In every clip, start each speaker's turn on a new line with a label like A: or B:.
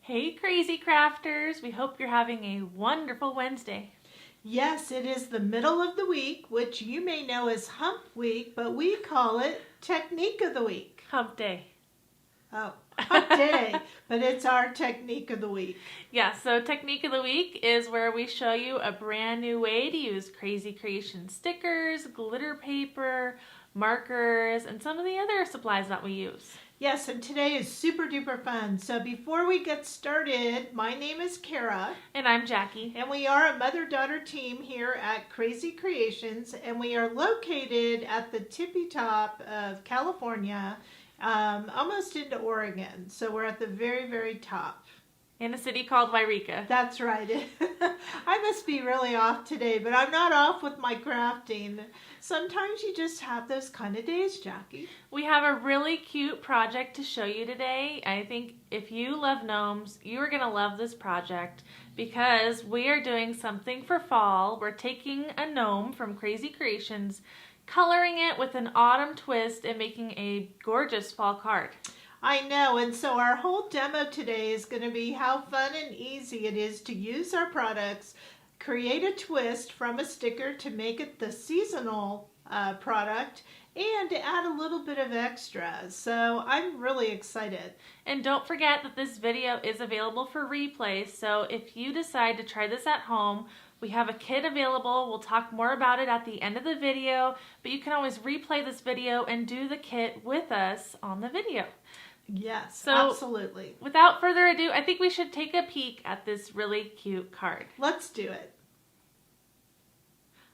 A: Hey Crazy Crafters, we hope you're having a wonderful Wednesday.
B: Yes, it is the middle of the week, which you may know as Hump Week, but we call it Technique of the Week.
A: Hump Day.
B: Oh, Hump Day, but it's our Technique of the Week.
A: Yeah, so Technique of the Week is where we show you a brand new way to use Krazy Kreations stickers, glitter paper, markers, and some of the other supplies that we use.
B: Yes, and today is super duper fun. So before we get started, my name is Kara.
A: And I'm Jackie.
B: And we are a mother-daughter team here at Krazy Kreations, and we are located at the tippy top of California, almost into Oregon. So we're at the very, very top.
A: In a city called Wairika.
B: That's right. I must be really off today, but I'm not off with my crafting. Sometimes you just have those kind of days, Jackie.
A: We have a really cute project to show you today. I think if you love gnomes, you are going to love this project because we are doing something for fall. We're taking a gnome from Krazy Kreations, coloring it with an autumn twist, and making a gorgeous fall card.
B: I know, and so our whole demo today is going to be how fun and easy it is to use our products, create a twist from a sticker to make it the seasonal product, and to add a little bit of extra. So I'm really excited.
A: And don't forget that this video is available for replay, so if you decide to try this at home, we have a kit available. We'll talk more about it at the end of the video, but you can always replay this video and do the kit with us on the video.
B: Yes,
A: so,
B: absolutely.
A: Without further ado, I think we should take a peek at this really cute card.
B: Let's do it.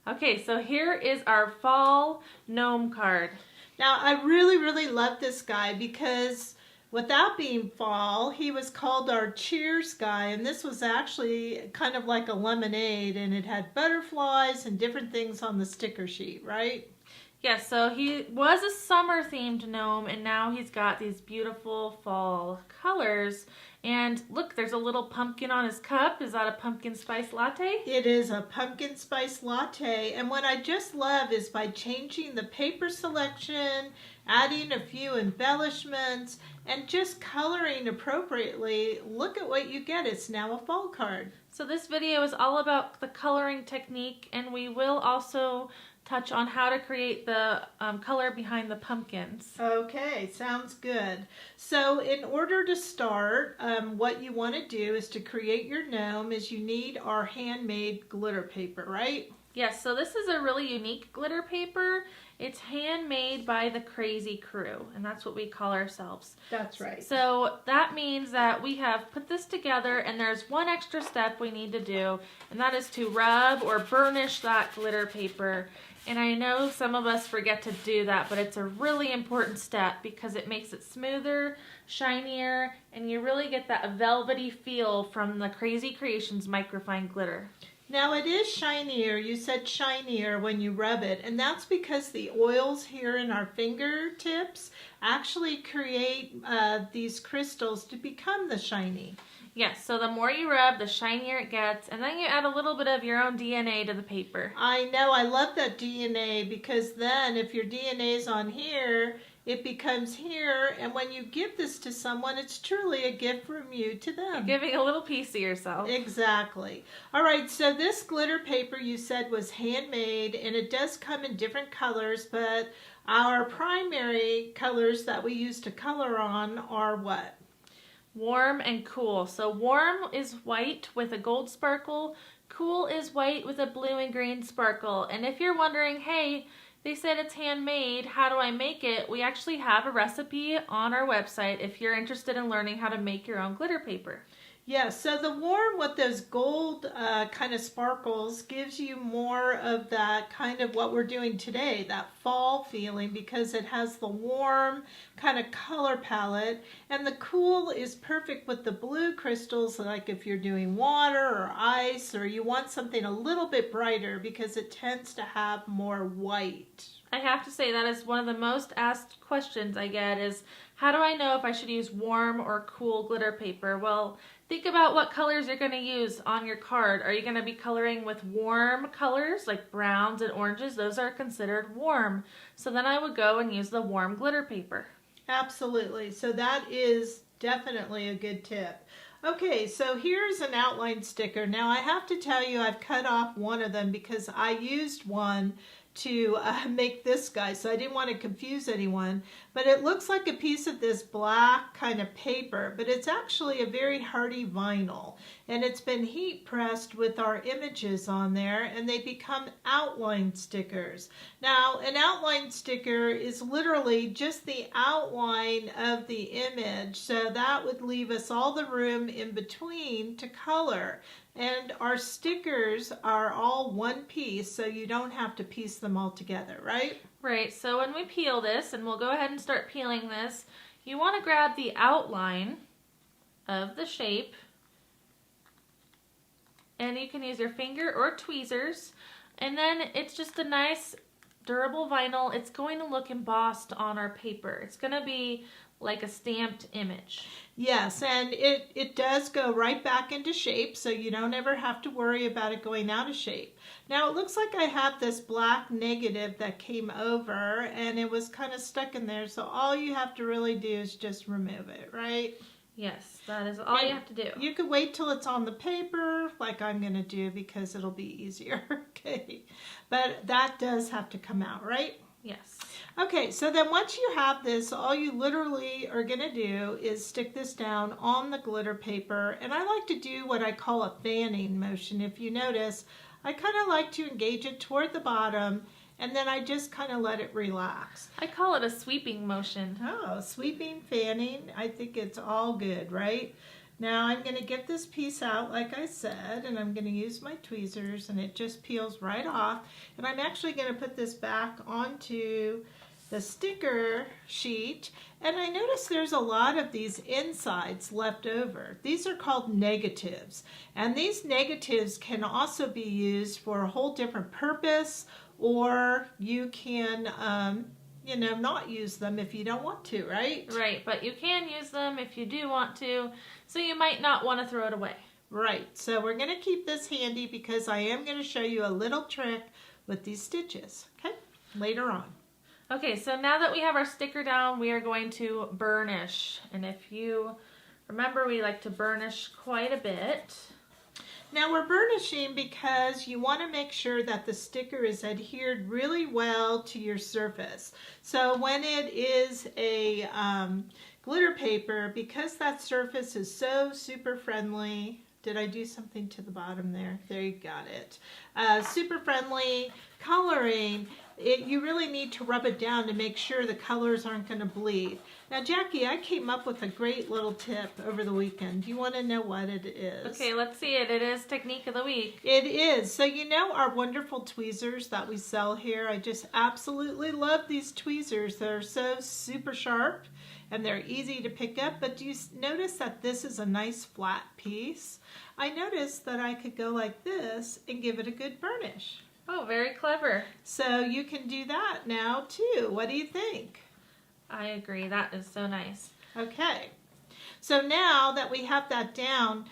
A: Okay, so here is our fall gnome card.
B: Now, I really, really love this guy because without being fall, he was called our cheers guy, and this was actually kind of like a lemonade, and it had butterflies and different things on the sticker sheet, right?
A: Yes, so he was a summer-themed gnome, and now he's got these beautiful fall colors. And look, there's a little pumpkin on his cup. Is that a pumpkin spice latte?
B: It is a pumpkin spice latte, and what I just love is by changing the paper selection, adding a few embellishments, and just coloring appropriately, look at what you get. It's now a fall card.
A: So this video is all about the coloring technique, and we will also touch on how to create the color behind the pumpkins.
B: Okay, sounds good. So in order to start, what you want to do is to create your gnome is you need our handmade glitter paper, right?
A: Yes, so this is a really unique glitter paper. It's handmade by the Krazy crew, and that's what we call ourselves.
B: That's right.
A: So that means that we have put this together, and there's one extra step we need to do, and that is to rub or burnish that glitter paper. And I know some of us forget to do that, but it's a really important step because it makes it smoother, shinier, and you really get that velvety feel from the Krazy Kreations microfine glitter.
B: Now it is shinier, you said shinier when you rub it, and that's because the oils here in our fingertips actually create these crystals to become the shiny.
A: Yes, so the more you rub, the shinier it gets, and then you add a little bit of your own DNA to the paper.
B: I know, I love that DNA because then if your DNA is on here, it becomes here, and when you give this to someone, it's truly a gift from you to them.
A: You're giving a little piece of yourself.
B: Exactly. All right, so this glitter paper you said was handmade, and it does come in different colors, but our primary colors that we use to color on are what?
A: Warm and cool. So warm is white with a gold sparkle. Cool is white with a blue and green sparkle. And if you're wondering, hey, they said it's handmade, how do I make it? We actually have a recipe on our website if you're interested in learning how to make your own glitter paper.
B: Yeah, so the warm with those gold kind of sparkles gives you more of that kind of what we're doing today, that fall feeling, because it has the warm kind of color palette. And the cool is perfect with the blue crystals, like if you're doing water or ice, or you want something a little bit brighter because it tends to have more white.
A: I have to say that is one of the most asked questions I get is, how do I know if I should use warm or cool glitter paper? Well, think about what colors you're going to use on your card. Are you going to be coloring with warm colors like browns and oranges? Those are considered warm. So then I would go and use the warm glitter paper.
B: Absolutely. So that is definitely a good tip. Okay, so here's an outline sticker. Now I have to tell you I've cut off one of them because I used one to make this guy, so I didn't want to confuse anyone. But it looks like a piece of this black kind of paper, but it's actually a very hardy vinyl. And it's been heat pressed with our images on there, and they become outline stickers. Now, an outline sticker is literally just the outline of the image, so that would leave us all the room in between to color. And our stickers are all one piece, so you don't have to piece them all together, right?
A: Right, so when we peel this, and we'll go ahead and start peeling this, you want to grab the outline of the shape, and you can use your finger or tweezers, and then it's just a nice durable vinyl. It's going to look embossed on our paper. It's going to be like a stamped image.
B: Yes, and it does go right back into shape, so you don't ever have to worry about it going out of shape. Now it looks like I have this black negative that came over and it was kind of stuck in there, so all you have to really do is just remove it, right?
A: Yes, that is all you have to do.
B: You could wait till it's on the paper, like I'm going to do, because it'll be easier, okay? But that does have to come out, right?
A: Yes.
B: Okay, so then once you have this, all you literally are going to do is stick this down on the glitter paper. And I like to do what I call a fanning motion. If you notice, I kind of like to engage it toward the bottom, and then I just kind of let it relax.
A: I call it a sweeping motion.
B: Oh, sweeping, fanning, I think it's all good, right? Now I'm going to get this piece out, like I said, and I'm going to use my tweezers, and it just peels right off. And I'm actually going to put this back onto the sticker sheet, and I notice there's a lot of these insides left over. These are called negatives, and these negatives can also be used for a whole different purpose, or you can not use them if you don't want to, right?
A: Right, but you can use them if you do want to, so you might not want to throw it away.
B: Right, so we're going to keep this handy because I am going to show you a little trick with these stitches, okay, later on.
A: Okay, so now that we have our sticker down, we are going to burnish. And if you remember, we like to burnish quite a bit.
B: Now we're burnishing because you want to make sure that the sticker is adhered really well to your surface. So when it is a glitter paper, because that surface is so super friendly, did I do something to the bottom there? There, you got it. Super friendly coloring, you really need to rub it down to make sure the colors aren't going to bleed. Now, Jackie, I came up with a great little tip over the weekend. Do you want to know what it is?
A: Okay, let's see it. It is Technique of the Week.
B: It is. So you know our wonderful tweezers that we sell here? I just absolutely love these tweezers. They're so super sharp and they're easy to pick up. But do you notice that this is a nice flat piece? I noticed that I could go like this and give it a good burnish.
A: Oh, very clever.
B: So you can do that now too. What do you think?
A: I agree. That is so nice.
B: Okay. So now that we have that down,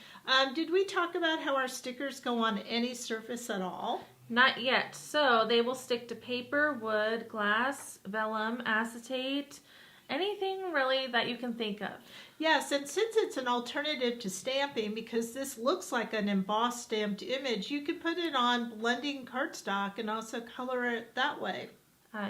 B: did we talk about how our stickers go on any surface at all?
A: Not yet. So they will stick to paper, wood, glass, vellum, acetate, anything really that you can think of.
B: Yes, and since it's an alternative to stamping, because this looks like an embossed stamped image, you could put it on blending cardstock and also color it that way.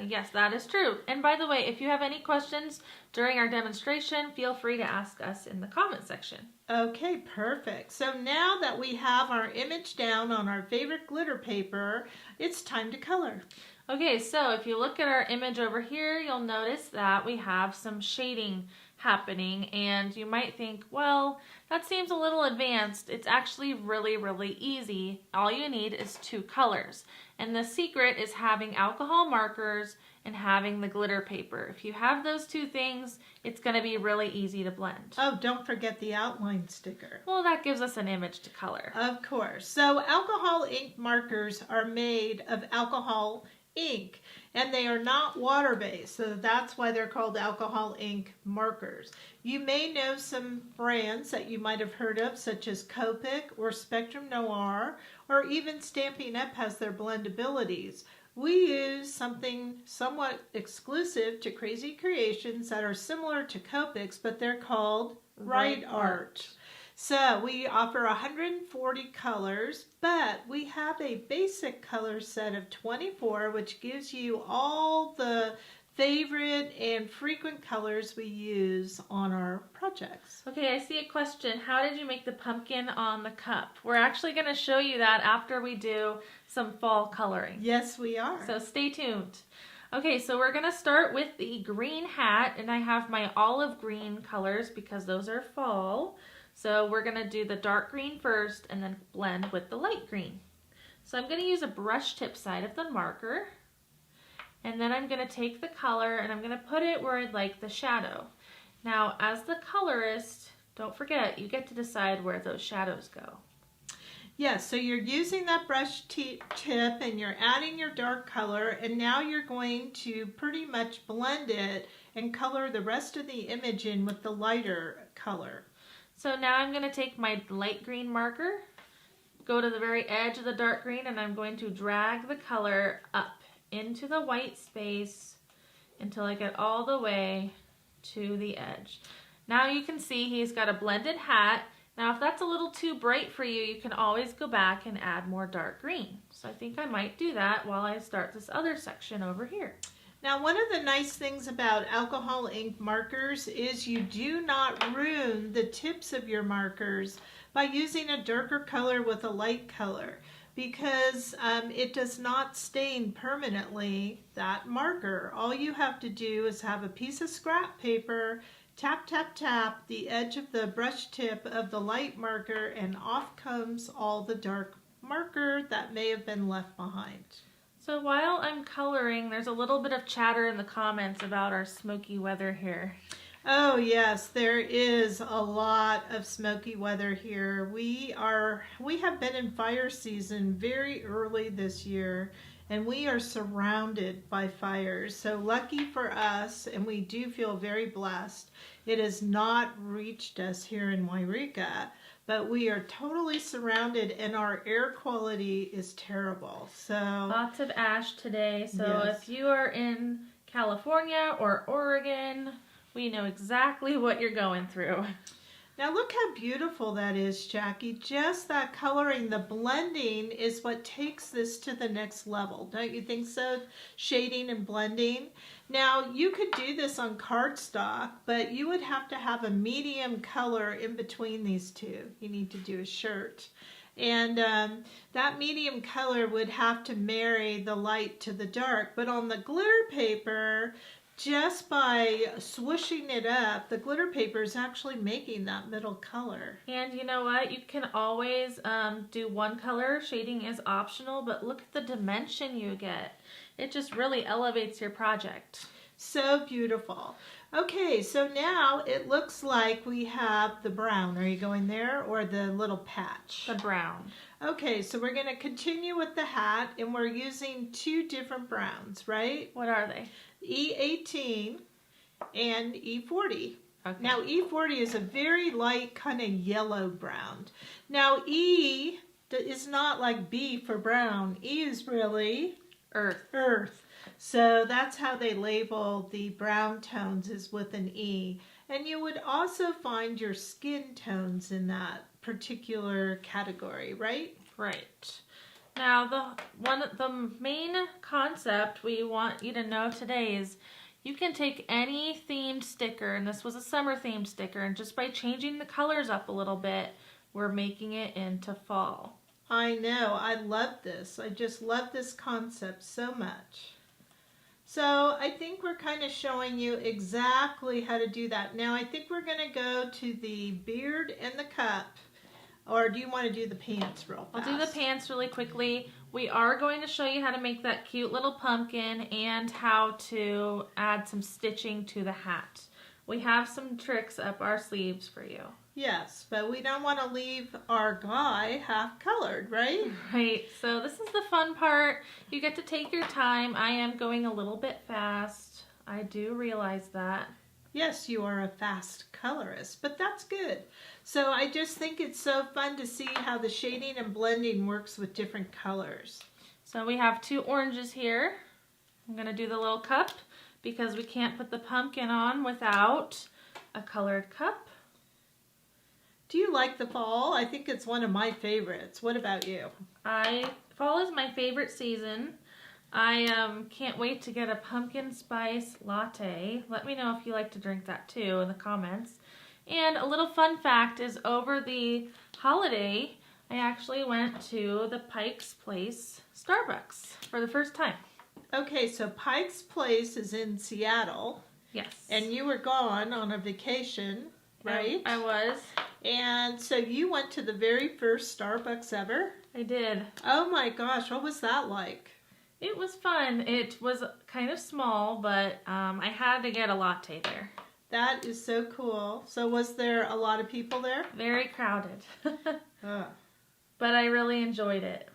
A: Yes, that is true. And by the way, if you have any questions during our demonstration, feel free to ask us in the comment section.
B: Okay, perfect. So now that we have our image down on our favorite glitter paper, it's time to color.
A: Okay, so if you look at our image over here, you'll notice that we have some shading happening, and you might think, well, that seems a little advanced. It's actually really, really easy. All you need is 2 colors. And the secret is having alcohol markers and having the glitter paper. If you have those 2 things, it's going to be really easy to blend.
B: Oh, don't forget the outline sticker.
A: Well, that gives us an image to color.
B: Of course. So alcohol ink markers are made of alcohol ink, and they are not water-based, so that's why they're called alcohol ink markers. You may know some brands that you might have heard of, such as Copic or Spectrum Noir, or even Stampin' Up! Has their blendabilities. We use something somewhat exclusive to Krazy Kreations that are similar to Copic's, but they're called Right Art. So we offer 140 colors, but we have a basic color set of 24, which gives you all the favorite and frequent colors we use on our projects.
A: Okay, I see a question. How did you make the pumpkin on the cup? We're actually going to show you that after we do some fall coloring.
B: Yes, we are.
A: So stay tuned. Okay, so we're going to start with the green hat, and I have my olive green colors because those are fall. So we're going to do the dark green first and then blend with the light green. So I'm going to use a brush tip side of the marker. And then I'm going to take the color and I'm going to put it where I'd like the shadow. Now, as the colorist, don't forget, you get to decide where those shadows go.
B: Yes, so you're using that brush tip and you're adding your dark color, and now you're going to pretty much blend it and color the rest of the image in with the lighter color.
A: So now I'm going to take my light green marker, go to the very edge of the dark green, and I'm going to drag the color up into the white space until I get all the way to the edge. Now you can see he's got a blended hat. Now if that's a little too bright for you, you can always go back and add more dark green. So I think I might do that while I start this other section over here.
B: Now, one of the nice things about alcohol ink markers is you do not ruin the tips of your markers by using a darker color with a light color, because it does not stain permanently that marker. All you have to do is have a piece of scrap paper, tap, tap, tap the edge of the brush tip of the light marker, and off comes all the dark marker that may have been left behind.
A: So while I'm coloring, there's a little bit of chatter in the comments about our smoky weather here.
B: Oh yes, there is a lot of smoky weather here. We have been in fire season very early this year, and we are surrounded by fires. So lucky for us, and we do feel very blessed, it has not reached us here in Wairika, but we are totally surrounded and our air quality is terrible. So
A: lots of ash today. So
B: yes.
A: If you are in California or Oregon, we know exactly what you're going through.
B: Now look how beautiful that is, Jackie. Just that coloring, the blending is what takes this to the next level. Don't you think so? Shading and blending. Now you could do this on cardstock, but you would have to have a medium color in between these two. You need to do a shirt. And that medium color would have to marry the light to the dark. But on the glitter paper, just by swooshing it up, the glitter paper is actually making that middle color.
A: And you know what? You can always do one color. Shading is optional, but look at the dimension you get. It just really elevates your project.
B: So beautiful. Okay, so now it looks like we have the brown. Are you going there, or the little patch?
A: The brown.
B: Okay, so we're going to continue with the hat, and we're using two different browns, right?
A: What are they?
B: E18 and E40.
A: Okay.
B: Now E40 is a very light kind of yellow brown. Now E is not like B for brown. E is really earth. So that's how they label the brown tones, is with an E. And you would also find your skin tones in that particular category, right?
A: Right. Now, the main concept we want you to know today is you can take any themed sticker, and this was a summer themed sticker, and just by changing the colors up a little bit, we're making it into fall.
B: I know. I love this. I just love this concept so much. So I think we're kind of showing you exactly how to do that. Now I think we're going to go to the beard and the cup. Or do you want to do the pants real fast?
A: I'll do the pants really quickly. We are going to show you how to make that cute little pumpkin and how to add some stitching to the hat. We have some tricks up our sleeves for you.
B: Yes, but we don't want to leave our guy half colored, right?
A: Right, so this is the fun part. You get to take your time. I am going a little bit fast. I do realize that.
B: Yes, you are a fast colorist, but that's good. So I just think it's so fun to see how the shading and blending works with different colors.
A: So we have two oranges here. I'm going to do the little cup because we can't put the pumpkin on without a colored cup.
B: Do you like the fall? I think it's one of my favorites. What about you?
A: Fall is my favorite season. I can't wait to get a pumpkin spice latte. Let me know if you like to drink that too in the comments. And a little fun fact is over the holiday, I actually went to the Pike's Place Starbucks for the first time.
B: Okay, so Pike's Place is in Seattle.
A: Yes.
B: And you were gone on a vacation, right?
A: I was.
B: And so you went to the very first Starbucks ever?
A: I did.
B: Oh my gosh, what was that like?
A: It was fun. It was kind of small, but I had to get a latte there.
B: That is so cool. So was there a lot of people there?
A: Very crowded. But I really enjoyed it.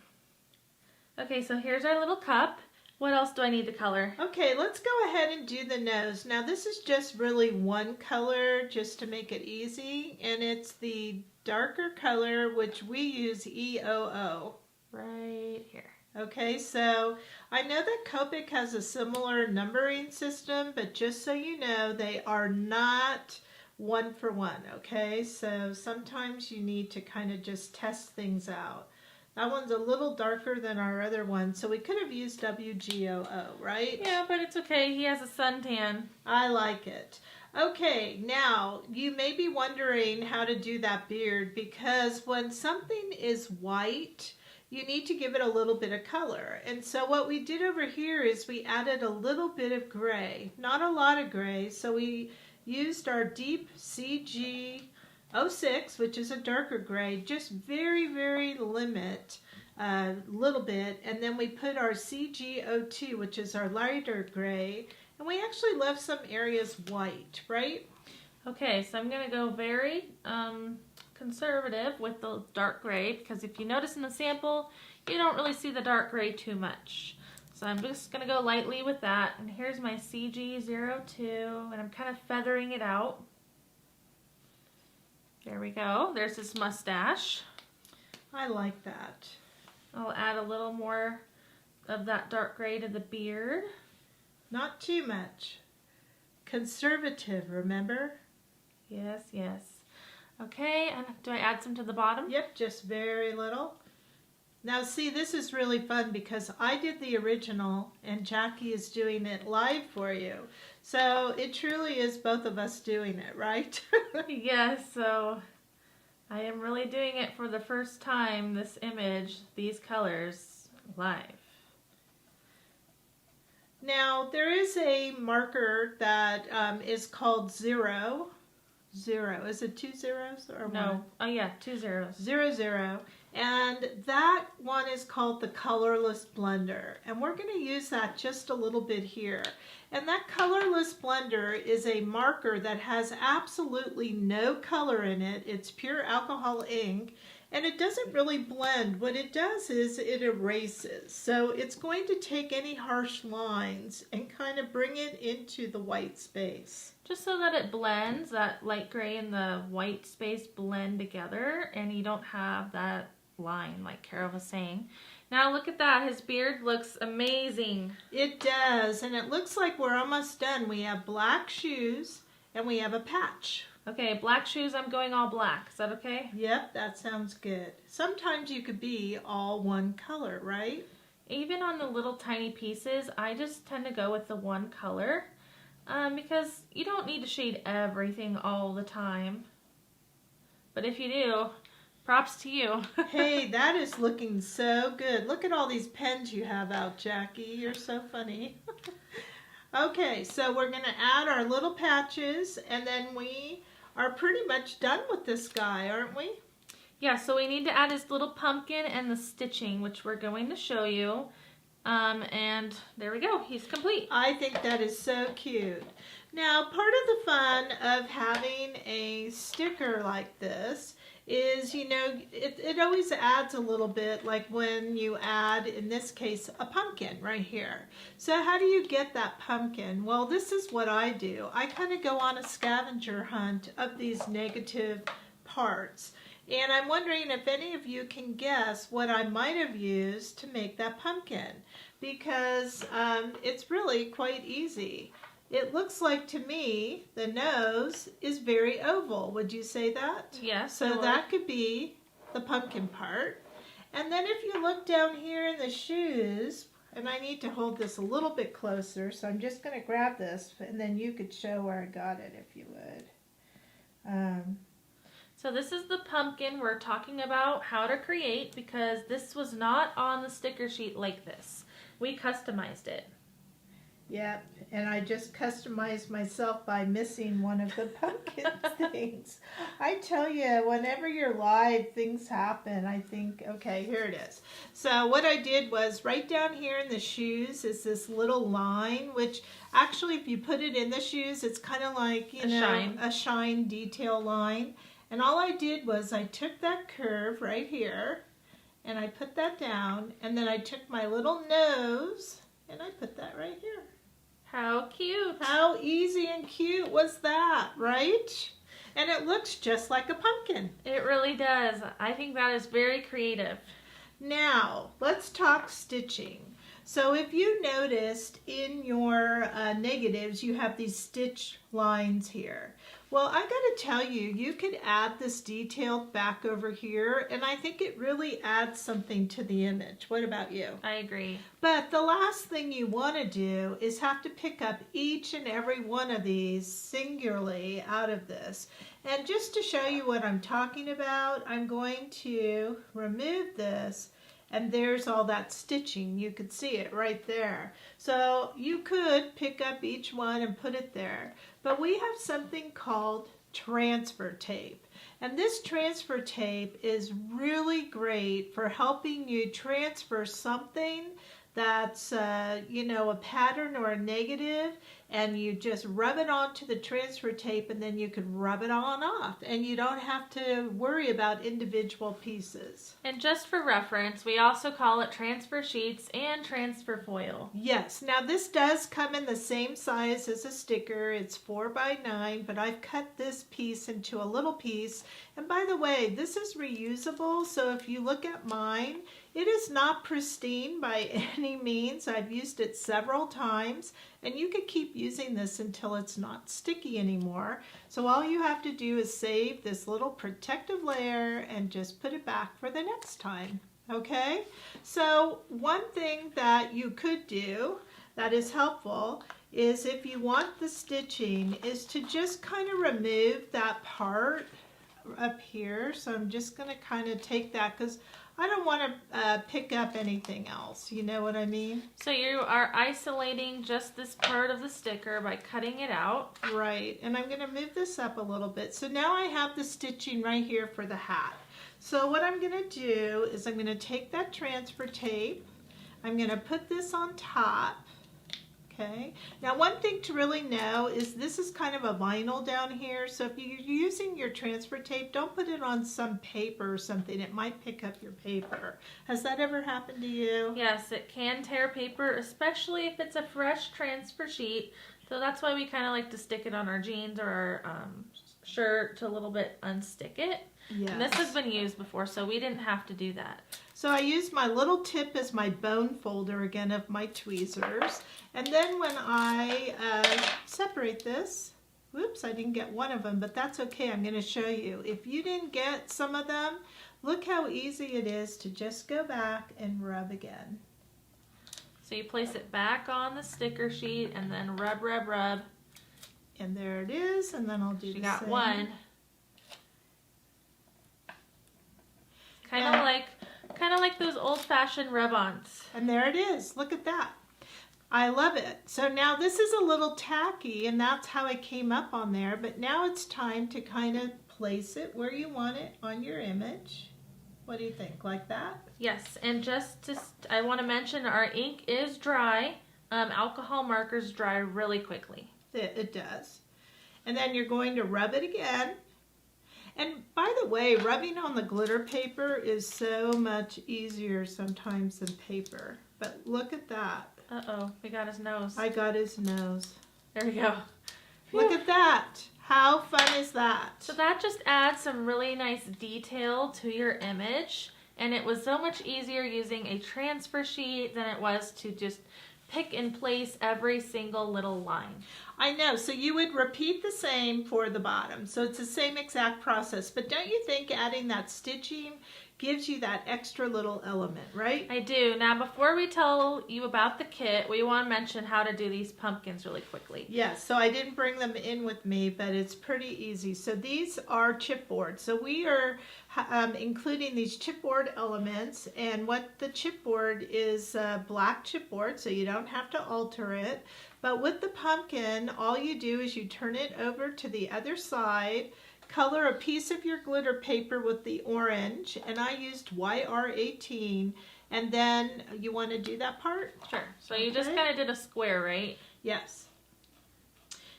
A: Okay, so here's our little cup. What else do I need to color?
B: Okay, let's go ahead and do the nose. Now this is just really one color just to make it easy, and it's the darker color, which we use EOO.
A: Right here.
B: Okay, so I know that Copic has a similar numbering system, but just so you know, they are not one for one, okay? So sometimes you need to kind of just test things out. That one's a little darker than our other one, so we could have used WGOO, right?
A: Yeah, but it's okay. He has a suntan.
B: I like it. Okay, now you may be wondering how to do that beard, because when something is white, you need to give it a little bit of color. And so what we did over here is we added a little bit of gray, not a lot of gray. So we used our deep CG06, which is a darker gray, just very, very little bit. And then we put our CG02, which is our lighter gray. And we actually left some areas white, right?
A: Okay, so I'm going to go very conservative with the dark gray, because if you notice in the sample, you don't really see the dark gray too much. So I'm just going to go lightly with that. And here's my CG02, and I'm kind of feathering it out. There we go. There's his mustache.
B: I like that.
A: I'll add a little more of that dark gray to the beard.
B: Not too much. Conservative, remember?
A: Yes, yes. Okay, and do I add some to the bottom?
B: Yep, just very little. Now see, this is really fun because I did the original and Jackie is doing it live for you. So it truly is both of us doing it, right?
A: Yes, so I am really doing it for the first time, this image, these colors, live.
B: Now there is a marker that is called 0. Is it 2 zeros or
A: no?
B: one?
A: Oh yeah, 2 zeros.
B: 00. And that one is called the colorless blender. And we're going to use that just a little bit here. And that colorless blender is a marker that has absolutely no color in it. It's pure alcohol ink. And it doesn't really blend. What it does is it erases. So it's going to take any harsh lines and kind of bring it into the white space.
A: Just so that it blends, that light gray and the white space blend together and you don't have that line like Carol was saying. Now look at that, his beard looks amazing.
B: It does, and it looks like we're almost done. We have black shoes and we have a patch.
A: Okay, black shoes, I'm going all black. Is that okay?
B: Yep, that sounds good. Sometimes you could be all one color, right?
A: Even on the little tiny pieces, I just tend to go with the one color because you don't need to shade everything all the time. But if you do, props to you.
B: Hey, that is looking so good. Look at all these pens you have out, Jackie. You're so funny. Okay, so we're going to add our little patches, and then we are pretty much done with this guy, aren't we?
A: Yeah, so we need to add his little pumpkin and the stitching, which we're going to show you. And there we go, he's complete.
B: I think that is so cute. Now, part of the fun of having a sticker like this is, you know, it always adds a little bit, like when you add, in this case, a pumpkin right here. So how do you get that pumpkin? Well, this is what I do. I kind of go on a scavenger hunt of these negative parts. And I'm wondering if any of you can guess what I might have used to make that pumpkin, because it's really quite easy. it looks like to me the nose is very oval. Would you say that?
A: Yes.
B: So that could be the pumpkin part. And then if you look down here in the shoes, and I need to hold this a little bit closer, so I'm just going to grab this, and then you could show where I got it if you would.
A: So this is the pumpkin we're talking about how to create, because this was not on the sticker sheet like this. We customized it.
B: Yep, and I just customized myself by missing one of the pumpkin things. I tell you, whenever you're live, things happen. I think, okay, here it is. So what I did was right down here in the shoes is this little line, which actually if you put it in the shoes, it's kind of like, a shine detail line. And all I did was I took that curve right here and I put that down, and then I took my little nose and I put that right here.
A: How cute.
B: How easy and cute was that, right? And it looks just like a pumpkin.
A: It really does. I think that is very creative.
B: Now, let's talk stitching. So if you noticed in your negatives, you have these stitch lines here. Well, I got to tell you, you could add this detail back over here, and I think it really adds something to the image. What about you?
A: I agree.
B: But the last thing you want to do is have to pick up each and every one of these singularly out of this. And just to show you what I'm talking about, I'm going to remove this. And there's all that stitching. You could see it right there. So you could pick up each one and put it there. But we have something called transfer tape. And this transfer tape is really great for helping you transfer something that's, a pattern or a negative, and you just rub it onto the transfer tape, and then you can rub it on off, and you don't have to worry about individual pieces.
A: And just for reference, we also call it transfer sheets and transfer foil.
B: Yes, now this does come in the same size as a sticker. It's 4x9, but I've cut this piece into a little piece. And by the way, this is reusable, so if you look at mine, it is not pristine by any means. I've used it several times, and you could keep using this until it's not sticky anymore. So all you have to do is save this little protective layer and just put it back for the next time. Okay? So one thing that you could do that is helpful is, if you want the stitching, is to just kind of remove that part up here. So I'm just going to kind of take that, because I don't want to pick up anything else. You know what I mean?
A: So you are isolating just this part of the sticker by cutting it out.
B: Right. And I'm going to move this up a little bit. So now I have the stitching right here for the hat. So what I'm going to do is I'm going to take that transfer tape. I'm going to put this on top. Okay. Now one thing to really know is this is kind of a vinyl down here. So if you're using your transfer tape, don't put it on some paper or something. It might pick up your paper. Has that ever happened to you?
A: Yes, it can tear paper, especially if it's a fresh transfer sheet. So that's why we kind of like to stick it on our jeans or our shirt to a little bit unstick it.
B: Yes.
A: And this has been used before, so we didn't have to do that.
B: So I used my little tip as my bone folder again of my tweezers. And then when I separate this, whoops, I didn't get one of them, but that's okay. I'm going to show you. If you didn't get some of them, look how easy it is to just go back and rub again.
A: So you place it back on the sticker sheet and then rub, rub, rub.
B: And there it is, and then I'll do the same.
A: You got one. Kind of like those old-fashioned rub-ons.
B: And there it is. Look at that. I love it. So now this is a little tacky, and that's how it came up on there. But now it's time to kind of place it where you want it on your image. What do you think? Like that?
A: Yes, and I want to mention our ink is dry. Alcohol markers dry really quickly.
B: It does. And then you're going to rub it again. And by the way, rubbing on the glitter paper is so much easier sometimes than paper. But look at that.
A: Uh-oh, we got his nose.
B: I got his nose.
A: There we go.
B: Look at that. How fun is that?
A: So that just adds some really nice detail to your image. And it was so much easier using a transfer sheet than it was to just pick and place every single little line.
B: I know, so you would repeat the same for the bottom. So it's the same exact process. But don't you think adding that stitching gives you that extra little element, right?
A: I do. Now, before we tell you about the kit, we want to mention how to do these pumpkins really quickly.
B: Yes, so I didn't bring them in with me, but it's pretty easy. So these are chipboard. So we are including these chipboard elements, and what the chipboard is black chipboard, so you don't have to alter it. But with the pumpkin, all you do is you turn it over to the other side, color a piece of your glitter paper with the orange, and I used YR18, and then you want to do that part?
A: Sure. So you just kind of did a square, right?
B: Yes.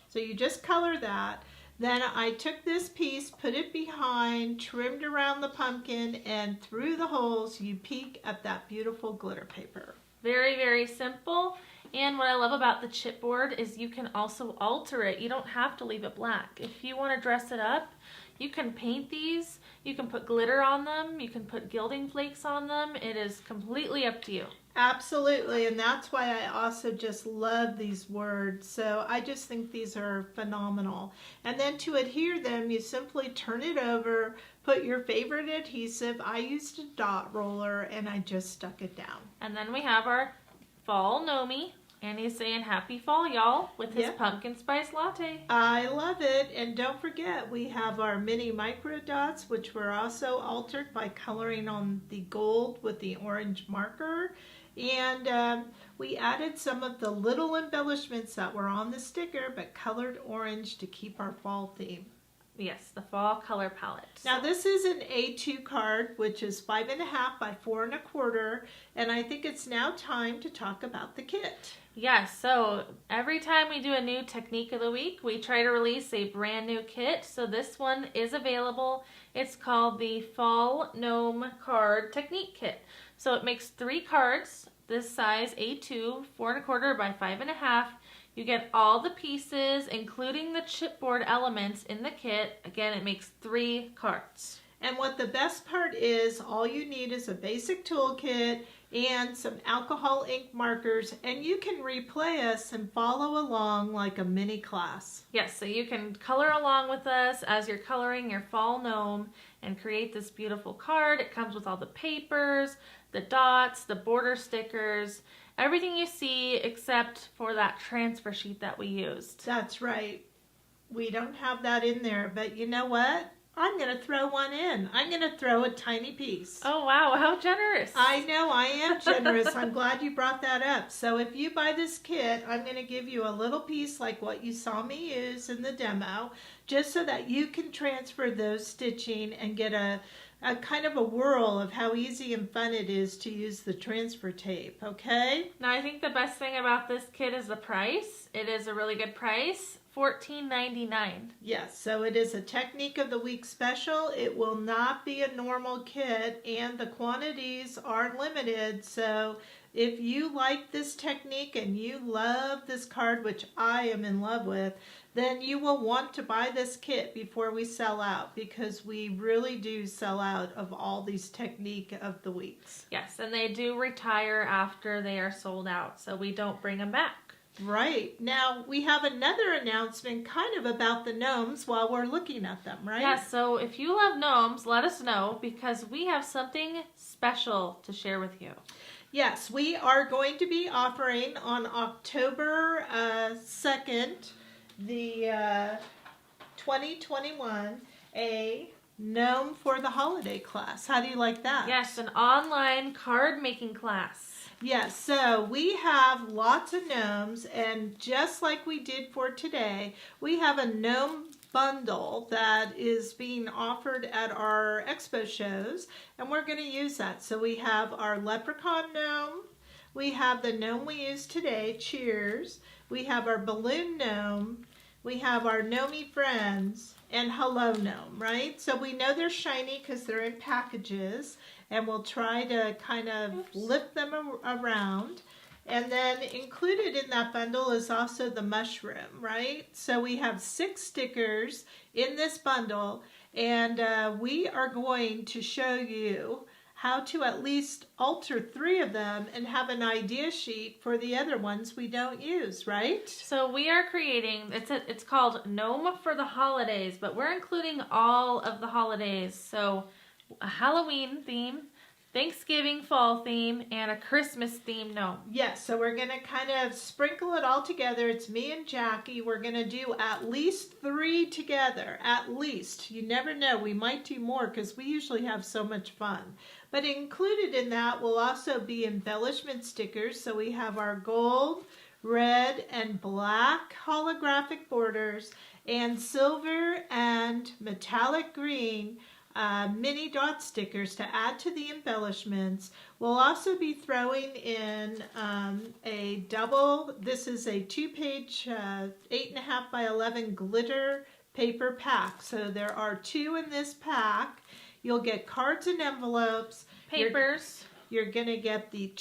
B: So you just color that. Then I took this piece, put it behind, trimmed around the pumpkin, and through the holes you peek at that beautiful glitter paper.
A: Very, very simple. And what I love about the chipboard is you can also alter it. You don't have to leave it black. If you want to dress it up, you can paint these. You can put glitter on them. You can put gilding flakes on them. It is completely up to you.
B: Absolutely, and that's why I also just love these words. So I just think these are phenomenal. And then to adhere them, you simply turn it over, put your favorite adhesive. I used a dot roller, and I just stuck it down.
A: And then we have our fall Gnome, and he's saying happy fall, y'all, with his pumpkin spice latte.
B: I love it. And don't forget, we have our mini micro dots, which were also altered by coloring on the gold with the orange marker. And we added some of the little embellishments that were on the sticker, but colored orange to keep our fall theme.
A: Yes, the fall color palette.
B: Now this is an A2 card, which is 5.5 by 4 1/4, and I think it's now time to talk about the kit.
A: Yes, so every time we do a new technique of the week, we try to release a brand new kit. So this one is available. It's called the Fall Gnome Card Technique Kit. So it makes 3 cards, this size A2, 4 1/4 by 5.5. You get all the pieces, including the chipboard elements in the kit. Again, it makes 3 cards.
B: And what the best part is, all you need is a basic toolkit and some alcohol ink markers, and you can replay us and follow along like a mini class.
A: Yes, so you can color along with us as you're coloring your fall gnome and create this beautiful card. It comes with all the papers, the dots, the border stickers, everything you see except for that transfer sheet that we used.
B: That's right. We don't have that in there, but you know what? I'm going to throw one in. I'm going to throw a tiny piece.
A: Oh, wow. How generous.
B: I know. I am generous. I'm glad you brought that up. So if you buy this kit, I'm going to give you a little piece like what you saw me use in the demo, just so that you can transfer those stitching and get a kind of a whirl of how easy and fun it is to use the transfer tape, okay?
A: Now, I think the best thing about this kit is the price. It is a really good price. $14.99.
B: Yes, so it is a Technique of the Week special. It will not be a normal kit, and the quantities are limited. So if you like this technique and you love this card, which I am in love with, then you will want to buy this kit before we sell out, because we really do sell out of all these Technique of the Weeks.
A: Yes, and they do retire after they are sold out, so we don't bring them back.
B: Right. Now, we have another announcement kind of about the gnomes while we're looking at them, right?
A: Yes, so if you love gnomes, let us know, because we have something special to share with you.
B: Yes, we are going to be offering on October 2nd, the 2021, a Gnome for the Holiday class. How do you like that?
A: Yes, an online card making class.
B: Yes, so we have lots of gnomes, and just like we did for today, we have a gnome bundle that is being offered at our expo shows, and we're going to use that. So we have our leprechaun gnome, we have the gnome we used today, Cheers, we have our balloon gnome, we have our Gnomie friends, and Hello Gnome, right? So we know they're shiny because they're in packages, and we'll try to kind of lift them around. And then included in that bundle is also the mushroom, right? So we have 6 stickers in this bundle, and we are going to show you how to at least alter 3 of them and have an idea sheet for the other ones we don't use, right?
A: So we are creating, it's called Gnome for the Holidays, but we're including all of the holidays. So a Halloween theme, Thanksgiving fall theme, and a Christmas theme gnome.
B: Yes, so we're going to kind of sprinkle it all together. It's me and Jackie. We're going to do at least 3 together, at least. You never know, we might do more because we usually have so much fun. But included in that will also be embellishment stickers. So we have our gold, red, and black holographic borders, and silver and metallic green mini dot stickers to add to the embellishments. We'll also be throwing in a double, this is a 2-page 8.5 by 11 glitter paper pack. So there are 2 in this pack. You'll get cards and envelopes.
A: Papers.
B: You're going to get the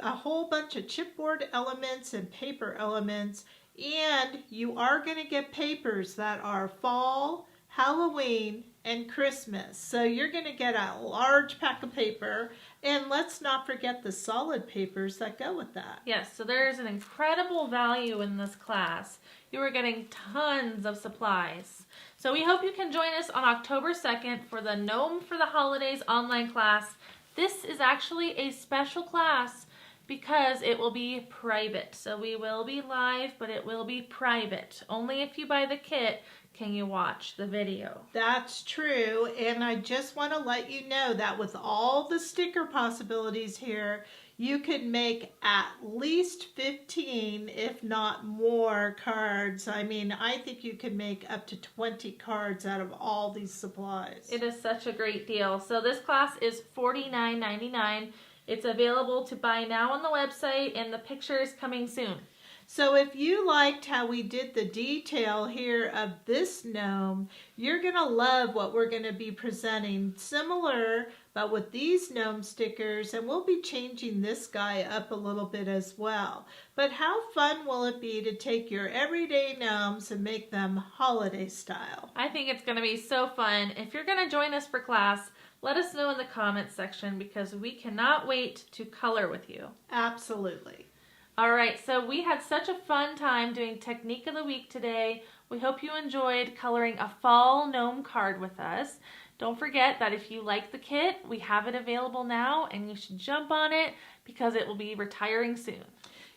B: a whole bunch of chipboard elements and paper elements. And you are going to get papers that are fall, Halloween, and Christmas. So you're going to get a large pack of paper, and let's not forget the solid papers that go with that.
A: Yes, so there's an incredible value in this class. You are getting tons of supplies. So we hope you can join us on October 2nd for the Gnome for the Holidays online class. This is actually a special class because it will be private. So we will be live, but it will be private. Only if you buy the kit can you watch the video.
B: That's true, and I just want to let you know that with all the sticker possibilities here, you could make at least 15, if not more, cards. I mean, I think you could make up to 20 cards out of all these supplies.
A: It is such a great deal. So this class is $49.99. It's available to buy now on the website, and the picture is coming soon.
B: So if you liked how we did the detail here of this gnome, you're going to love what we're going to be presenting. Similar, but with these gnome stickers, and we'll be changing this guy up a little bit as well. But how fun will it be to take your everyday gnomes and make them holiday style?
A: I think it's going to be so fun. If you're going to join us for class, let us know in the comments section because we cannot wait to color with you.
B: Absolutely.
A: All right, so we had such a fun time doing Technique of the Week today. We hope you enjoyed coloring a fall gnome card with us. Don't forget that if you like the kit, we have it available now and you should jump on it because it will be retiring soon.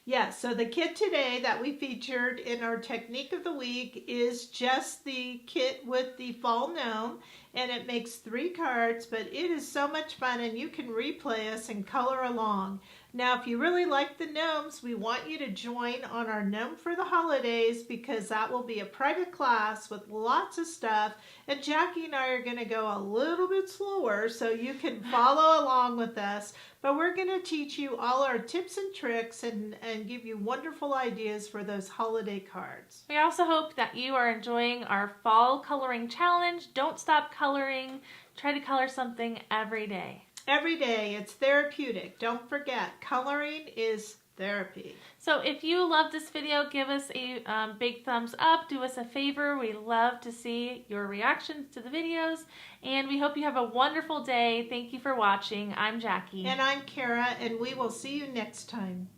B: Yes, so the kit today that we featured in our Technique of the Week is just the kit with the fall gnome, and it makes 3 cards, but it is so much fun and you can replay us and color along. Now, if you really like the gnomes, we want you to join on our Gnome for the Holidays because that will be a private class with lots of stuff, and Jackie and I are going to go a little bit slower so you can follow along with us, but we're going to teach you all our tips and tricks and give you wonderful ideas for those holiday cards.
A: We also hope that you are enjoying our fall coloring challenge. Don't stop coloring. Try to color something every day.
B: Every day, it's therapeutic. Don't forget, coloring is therapy.
A: So if you love this video, give us a big thumbs up. Do us a favor. We love to see your reactions to the videos. And we hope you have a wonderful day. Thank you for watching. I'm Jackie.
B: And I'm Kara, and we will see you next time.